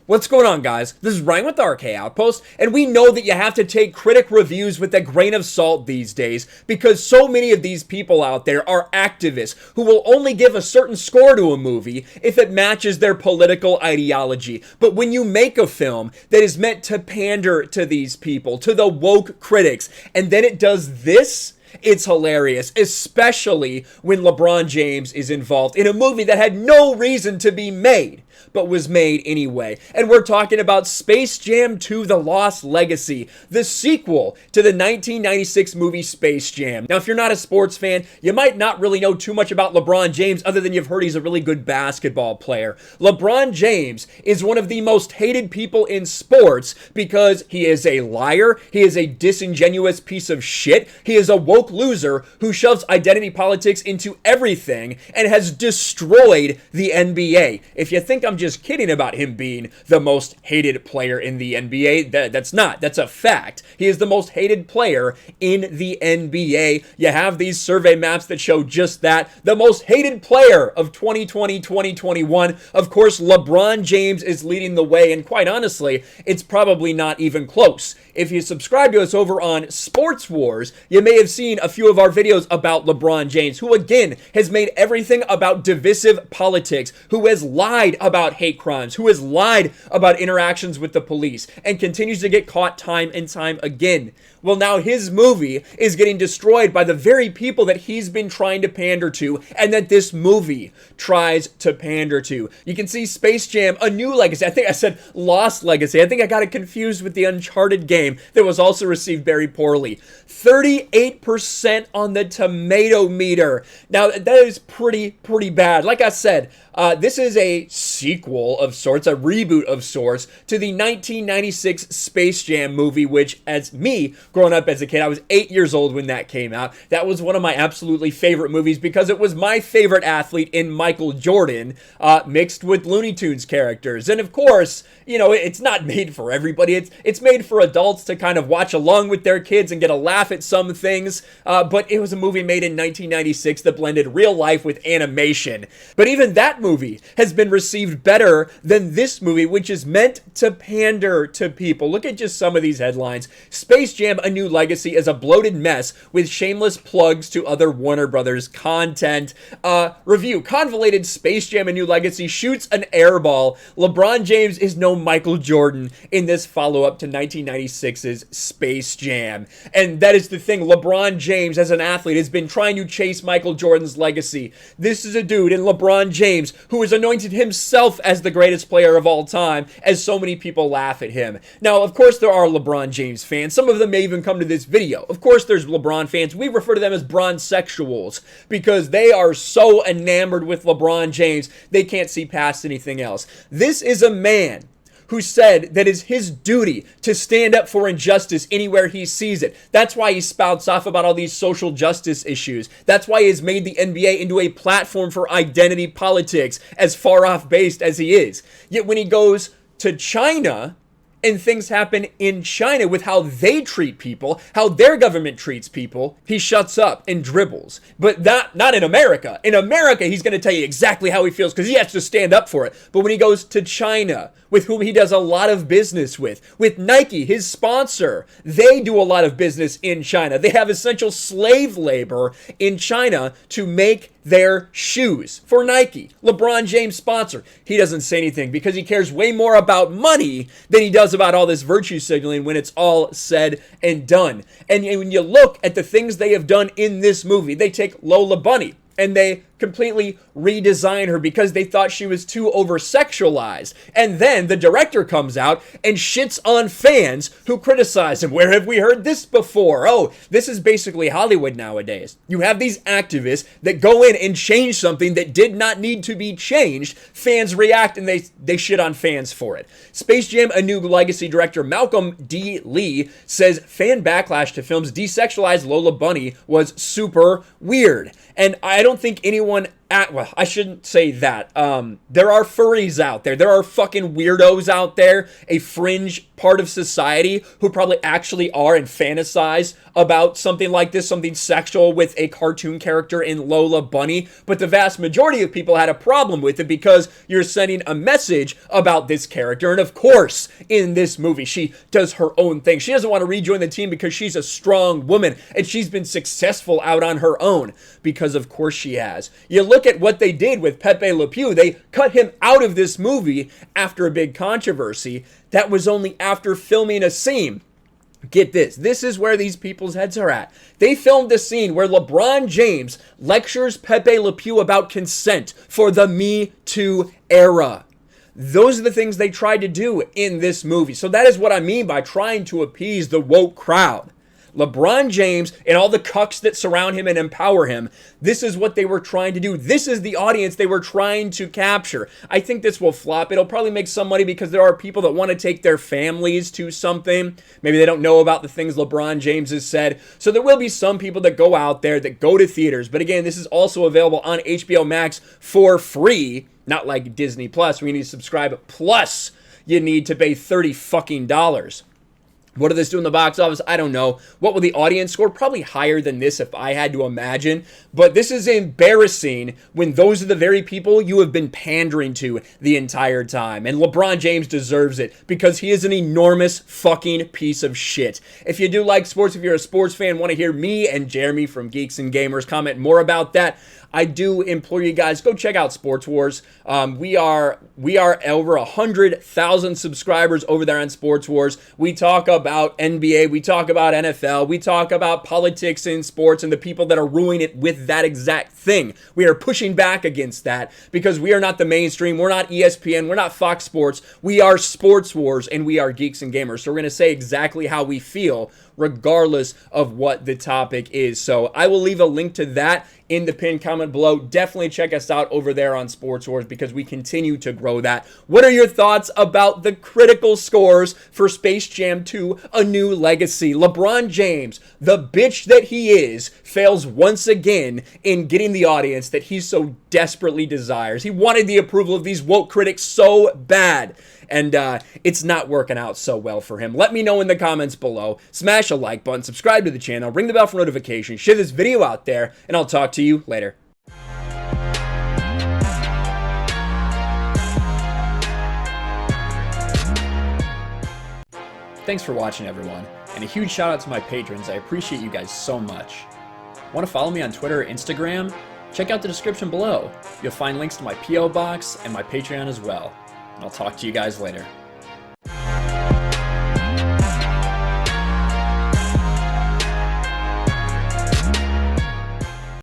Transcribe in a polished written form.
What's going on, guys? This is Ryan with RK Outpost, and we know that you have to take critic reviews with a grain of salt these days because so many of these people out there are activists who will only give a certain score to a movie if it matches their political ideology. But when you make a film that is meant to pander to these people, to the woke critics, and then it does this, it's hilarious, especially when LeBron James is involved in a movie that had no reason to be made, but was made anyway. And we're talking about Space Jam 2: The Lost Legacy, the sequel to the 1996 movie Space Jam. Now, if you're not a sports fan, you might not really know too much about LeBron James other than you've heard he's a really good basketball player. LeBron James is one of the most hated people in sports because he is a liar, he is a disingenuous piece of shit, he is a woke loser who shoves identity politics into everything and has destroyed the NBA. If you think I'm just kidding about him being the most hated player in the NBA, that's not. That's a fact. He is the most hated player in the NBA. You have these survey maps that show just that. The most hated player of 2020-2021. Of course, LeBron James is leading the way, and quite honestly, it's probably not even close. If you subscribe to us over on Sports Wars, you may have seen a few of our videos about LeBron James, who again has made everything about divisive politics, who has lied about hate crimes, who has lied about interactions with the police, and continues to get caught time and time again. Well, now his movie is getting destroyed by the very people that he's been trying to pander to, and that this movie tries to pander to. You can see Space Jam: A New Legacy. I think I said Lost Legacy. I think I got it confused with the Uncharted game that was also received very poorly. 38% on the tomato meter. Now, that is pretty bad. Like I said, this is a sequel of sorts, a reboot of sorts, to the 1996 Space Jam movie, which, as me, growing up as a kid, I was 8 years old when that came out. That was one of my absolutely favorite movies because it was my favorite athlete in Michael Jordan, mixed with Looney Tunes characters. And of course, you know, it's not made for everybody. It's made for adults to kind of watch along with their kids and get a laugh at some things. But it was a movie made in 1996 that blended real life with animation. But even that movie has been received better than this movie, which is meant to pander to people. Look at just some of these headlines. Space Jam: A New Legacy is a bloated mess with shameless plugs to other Warner Brothers content. Review: Convoluted Space Jam: A New Legacy shoots an airball. LeBron James is no Michael Jordan in this follow-up to 1996's Space Jam. And that is the thing. LeBron James, as an athlete, has been trying to chase Michael Jordan's legacy. This is a dude in LeBron James who has anointed himself as the greatest player of all time, as so many people laugh at him. Now, of course, there are LeBron James fans. Some of them may even come to this video. Of course, there's LeBron fans. We refer to them as Bronsexuals because they are so enamored with LeBron James, they can't see past anything else. This is a man who said that it's his duty to stand up for injustice anywhere he sees it. That's why he spouts off about all these social justice issues. That's why he has made the NBA into a platform for identity politics, as far off based as he is. Yet when he goes to China and things happen in China with how they treat people, how their government treats people, he shuts up and dribbles. But not in America. In America, he's going to tell you exactly how he feels because he has to stand up for it. But when he goes to China, with whom he does a lot of business with Nike, his sponsor, they do a lot of business in China. They have essential slave labor in China to make their shoes for Nike. LeBron James sponsor. He doesn't say anything because he cares way more about money than he does about all this virtue signaling when it's all said and done. And when you look at the things they have done in this movie, they take Lola Bunny and they completely redesign her because they thought she was too over-sexualized. And then the director comes out and shits on fans who criticize him. Where have we heard this before? Oh, this is basically Hollywood nowadays. You have these activists that go in and change something that did not need to be changed. Fans react and they shit on fans for it. Space Jam: A New Legacy director Malcolm D. Lee says fan backlash to film's desexualized Lola Bunny was super weird. And I don't think anyone Well, I shouldn't say that. There are furries out there. There are fucking weirdos out there, a fringe part of society who probably actually are and fantasize about something like this, something sexual with a cartoon character in Lola Bunny. But the vast majority of people had a problem with it because you're sending a message about this character. And of course, in this movie, she does her own thing. She doesn't want to rejoin the team because she's a strong woman and she's been successful out on her own, because of course she has. You look at what they did with Pepe Le Pew. They cut him out of this movie after a big controversy. That was only after filming a scene. Get this. This is where these people's heads are at. They filmed a scene where LeBron James lectures Pepe Le Pew about consent for the Me Too era. Those are the things they tried to do in this movie. So that is what I mean by trying to appease the woke crowd. LeBron James and all the cucks that surround him and empower him, this is what they were trying to do. This is the audience they were trying to capture. I think this will flop. It'll probably make some money because there are people that want to take their families to something. Maybe they don't know about the things LeBron James has said. So there will be some people that go out there that go to theaters. But again, this is also available on HBO Max for free. Not like Disney Plus, where you need to subscribe. Plus, you need to pay $30 fucking. What do this do in the box office? I don't know. What will the audience score? Probably higher than this if I had to imagine. But this is embarrassing when those are the very people you have been pandering to the entire time. And LeBron James deserves it because he is an enormous fucking piece of shit. If you do like sports, if you're a sports fan, want to hear me and Jeremy from Geeks and Gamers comment more about that, I do implore you guys, go check out Sports Wars. We are over 100,000 subscribers over there on Sports Wars. We talk about NBA, we talk about NFL, we talk about politics in sports and the people that are ruining it with that exact thing. We are pushing back against that because we are not the mainstream. We're not ESPN. We're not Fox Sports. We are Sports Wars and we are Geeks and Gamers. So we're going to say exactly how we feel regardless of what the topic is. So I will leave a link to that in the pinned comment below. Definitely check us out over there on Sports Wars because we continue to grow that. What are your thoughts about the critical scores for Space Jam 2: A New Legacy? LeBron James, the bitch that he is, fails once again in getting the audience that he so desperately desires. He wanted the approval of these woke critics so bad, and it's not working out so well for him. Let me know in the comments below. Smash a like button, subscribe to the channel, ring the bell for notifications, share this video out there, and I'll talk to you later. Thanks for watching, everyone, and a huge shout out to my patrons. I appreciate you guys so much. Want to follow me on Twitter or Instagram? Check out the description below. You'll find links to my P.O. box and my Patreon as well. And I'll talk to you guys later.